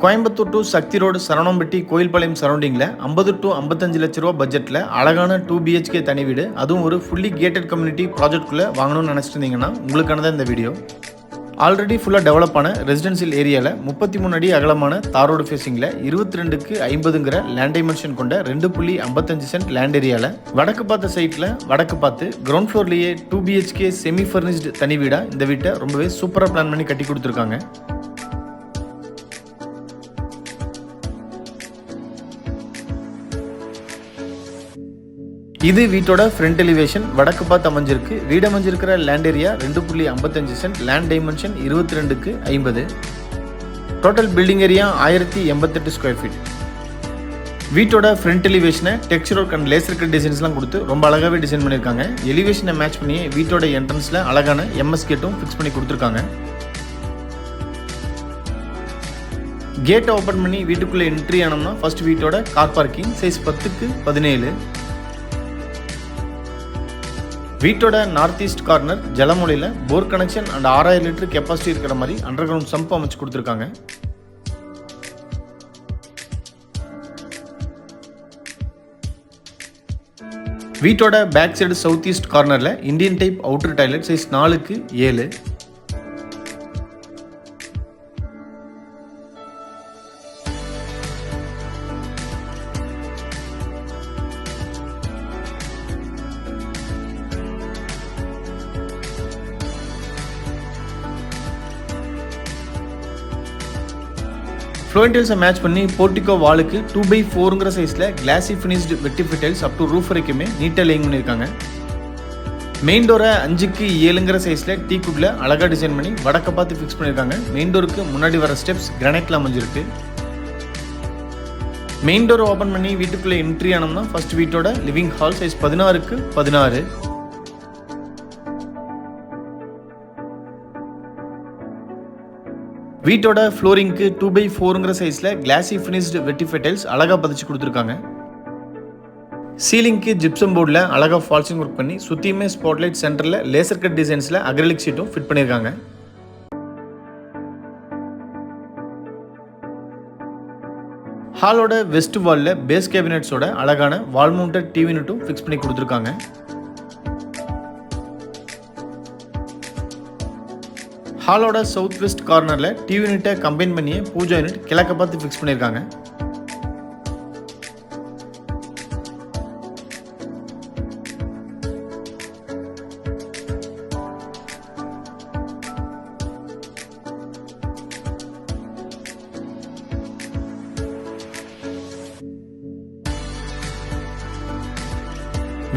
Coimbatore to Sakthi road Saravanampatti Koilpalayam சரௌண்டிங்கில் 50 to 55 லட்ச ரூபா பட்ஜெட்டில் அழகான 2 BHK தனி வீடு, அதுவும் ஒரு ஃபுல்லி கேட்டட் கம்யூனிட்டி ப்ராஜெக்ட்குள்ளே வாங்கணும்னு நினச்சிட்டு இருந்தீங்கன்னா உங்களுக்கானதான் இந்த வீடியோ. ஆல்ரெடி ஃபுல்லாக டெவலப் ஆன ரெசிடென்சியல் ஏரியாவில் 33 அடி அகலமான தாரோடு ஃபேஸிங்கில் 22க்கு 50ங்கிற லேண்ட் டைமென்ஷன் கொண்ட 2.55 சென்ட் லேண்ட் ஏரியாவில் வடக்கு பார்த்த சைட்டில் வடக்கு பார்த்து கிரவுண்ட் ஃப்ளோர்லேயே 2 BHK செமி ஃபர்னிஷ்டு தனி வீடாக இந்த வீட்டை ரொம்பவே சூப்பராக பிளான் பண்ணி கட்டி கொடுத்துருக்காங்க. இது வீட்டோட ஃப்ரண்ட் எலிவேஷன். வடக்கு பார்த்து அமைஞ்சிருக்கு. வீடு அமைஞ்சிருக்கிற land area 2.55 cent, land dimension 22க்கு 50. Total building area 1088 square feet. வீட்டோட ஃப்ரண்ட் எலிவேஷனை texture work and laser cut டிசைன்ஸ்லாம் கொடுத்து ரொம்ப அழகாகவே டிசைன் பண்ணியிருக்காங்க. எலிவேஷனை மேட்ச் பண்ணி வீட்டோட என்ட்ரன்ஸில் அழகான MS கேட்டும் ஃபிக்ஸ் பண்ணி கொடுத்துருக்காங்க. கேட்டை ஓப்பன் பண்ணி வீட்டுக்குள்ளே என்ட்ரி ஆனோம்னா ஃபர்ஸ்ட் வீட்டோட கார் பார்க்கிங் சைஸ் 10க்கு 17. வீட்டோட நார்த் ஈஸ்ட் கார்னர் ஜலமொழியில் bore connection and 6000 litre capacity இருக்கிற மாதிரி அண்டர் கிரவுண்ட் சம்ப் அமைச்சு கொடுத்துருக்காங்க. வீட்டோட பேக் சைடு சவுத் ஈஸ்ட் கார்னரில் Indian type outer toilet size 4க்கு 7. ஃப்ளோரிங் டைல்ஸை மேட்ச் பண்ணி போர்ட்டிகோ வாலுக்கு 2x4ங்கிற சைஸில் classy finished vitrified tiles up to roof வரைக்குமே நீட்டாக லேயிங் பண்ணியிருக்காங்க. மெயின் டோரை 5க்கு 7ங்கிற சைஸில் டீக்குட்டில் அழகாக டிசைன் பண்ணி வடக்க பார்த்து ஃபிக்ஸ் பண்ணியிருக்காங்க. மெயின் டோருக்கு முன்னாடி வர ஸ்டெப்ஸ் கிரானைட்டில் அமைஞ்சிருக்கு. மெயின் டோரை ஓப்பன் பண்ணி வீட்டுக்குள்ளே என்ட்ரி ஆனோம்னா ஃபர்ஸ்ட் வீட்டோட லிவிங் ஹால் சைஸ் 16க்கு 16. வீட்டோட ஃப்ளோரிங்க்கு 2x4ங்கிற சைஸில் கிளாசி ஃபினிஷ்டு வெட்டிஃபை டைல்ஸ் அழகாக பதிச்சு கொடுத்துருக்காங்க. சீலிங்க்கு ஜிப்சம் போர்டில் அழகாக ஃபால்சிங் ஒர்க் பண்ணி சுற்றியுமே ஸ்பாட்லைட் சென்டரில் லேசர் கட் டிசைன்ஸில் அக்ரிலிக் ஷீட்டும் ஃபிட் பண்ணியிருக்காங்க. ஹாலோட வெஸ்ட் வாலில் பேஸ் கேபினட்ஸோட அழகான வால் மவுண்டட் டிவி யூனிட்டும் ஃபிக்ஸ் பண்ணி கொடுத்துருக்காங்க. ஹாலோட சவுத் வெஸ்ட் கார்னரில் டிவி யூனிட்டை கம்பைன் பண்ணியே பூஜா யூனிட் கிழக்க பார்த்து ஃபிக்ஸ் பண்ணியிருக்காங்க.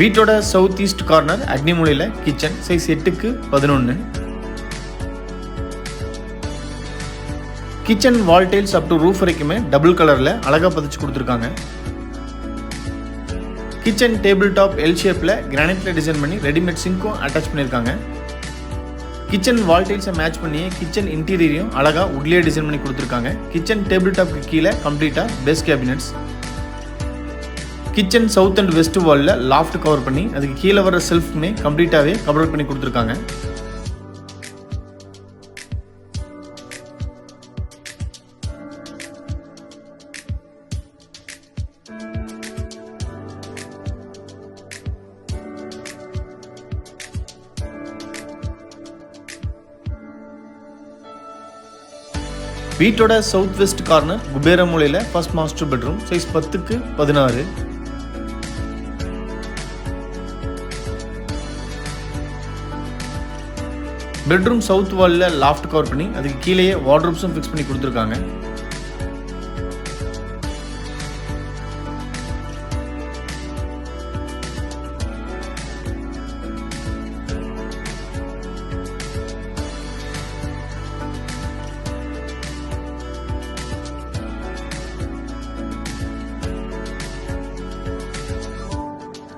வீட்டோட சவுத் ஈஸ்ட் கார்னர் அக்னிமூலையில் கிச்சன் சைஸ் 8க்கு 11. Kitchen wall tiles up to roof வரைக்குமே டபுள் கலரில் அழகாக பதிச்சு கொடுத்துருக்காங்க. கிச்சன் டேபிள் டாப் எல் ஷேப்பில் கிரானைட்டில் டிசைன் பண்ணி ரெடிமேட் சிங்க்கும் அட்டாச் பண்ணியிருக்காங்க. கிச்சன் வால் டைல்ஸை மேட்ச் பண்ணியே கிச்சன் இன்டீரியரையும் அழகாக உட்லேயே டிசைன் பண்ணி கொடுத்துருக்காங்க. கிச்சன் டேபிள் டாப்க்கு கீழே கம்ப்ளீட்டாக base cabinets. Kitchen south and west வாலில் லாஃப்ட் கவர் பண்ணி அதுக்கு கீழே வர செல்ஃப்மே கம்ப்ளீட்டாகவே கவர் பண்ணி கொடுத்துருக்காங்க. வீட்டோட சவுத் வெஸ்ட் கார்னர் குபேர மூலையில் ஃபர்ஸ்ட் மாஸ்டர் பெட்ரூம் சைஸ் 10க்கு 16. பெட்ரூம் சவுத் வாலில் லாஃப்ட் கவர் பண்ணி அதுக்கு கீழேயே வார்ட்ரோப்ஸும் ஃபிக்ஸ் பண்ணி கொடுத்துருக்காங்க.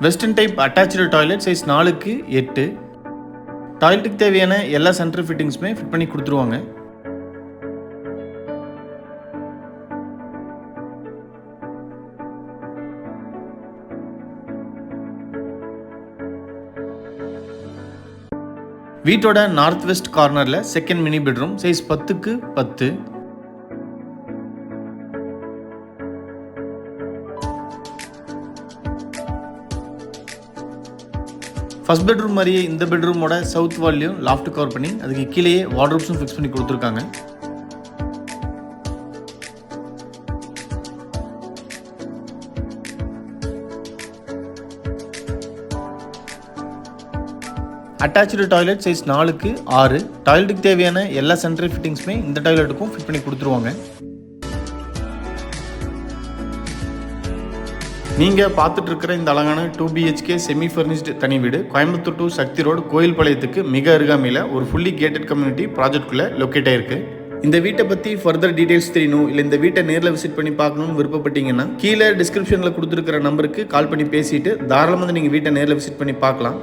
Western type attach toilet size 4க்கு 8. டாய்லெட்டுக்கு தேவையான எல்லா சென்ட்ரல் ஃபிட்டிங்ஸுமே ஃபிட் பண்ணி கொடுத்துருவாங்க. வீட்டோட நார்த் வெஸ்ட் கார்னரில் செகண்ட் மினி பெட்ரூம் சைஸ் 10க்கு 10. ஃபர்ஸ்ட் பெட்ரூம் மாதிரியே இந்த பெட்ரூமோட சவுத் வால்லையும் லாஃப்ட் கவர் பண்ணி அதுக்கு கீழேயே வார்ட்ரோப்ஸும் ஃபிக்ஸ் பண்ணி கொடுத்துருக்காங்க. அட்டாச்சு டாய்லெட் சைஸ் 4க்கு 6. டாய்லெட்டுக்கு தேவையான எல்லா சென்ட்ரல் ஃபிட்டிங்ஸுமே இந்த டாய்லெட்டுக்கும் ஃபிட் பண்ணி கொடுத்துருவாங்க. நீங்கள் பார்த்துட்டு இருக்கிற இந்த அழகான 2 BHK செமி ஃபர்னிஷ்டு தனி வீடு கோயம்புத்தூர் டு சக்தி ரோடு கோயில்பாளையத்துக்கு மிக அருகாமையில் ஒரு ஃபுல்லி கேட்டட் கம்யூனிட்டி ப்ராஜெக்ட்குள்ளே லொக்கேட் ஆயிருக்கு. இந்த வீட்டை பற்றி ஃபர்தர் டீடைல்ஸ் தெரியணும் இல்லை இந்த வீட்டை நேரில் விசிட் பண்ணி பார்க்கணும்னு விருப்பப்பட்டீங்கன்னா கீழே டிஸ்கிரிப்ஷனில் கொடுத்துருக்கிற நம்பருக்கு கால் பண்ணி பேசிட்டு தாராளமாக நீங்கள் வீட்டை நேரில் விசிட் பண்ணி பார்க்கலாம்.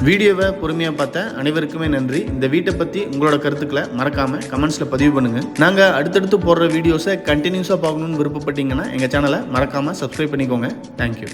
வீடியோவை பொறுமையாக பார்த்த அனைவருக்குமே நன்றி. இந்த வீட்டை பற்றி உங்களோட கருத்துக்களை மறக்காமல் கமெண்ட்ஸில் பதிவு பண்ணுங்கள். நாங்கள் அடுத்தடுத்து போடுற வீடியோஸை கண்டினியூஸாக பார்க்கணுன்னு விருப்பப்பட்டீங்கன்னா எங்கள் சேனலை மறக்காமல் சப்ஸ்கிரைப் பண்ணிக்கோங்க. தேங்க்யூ.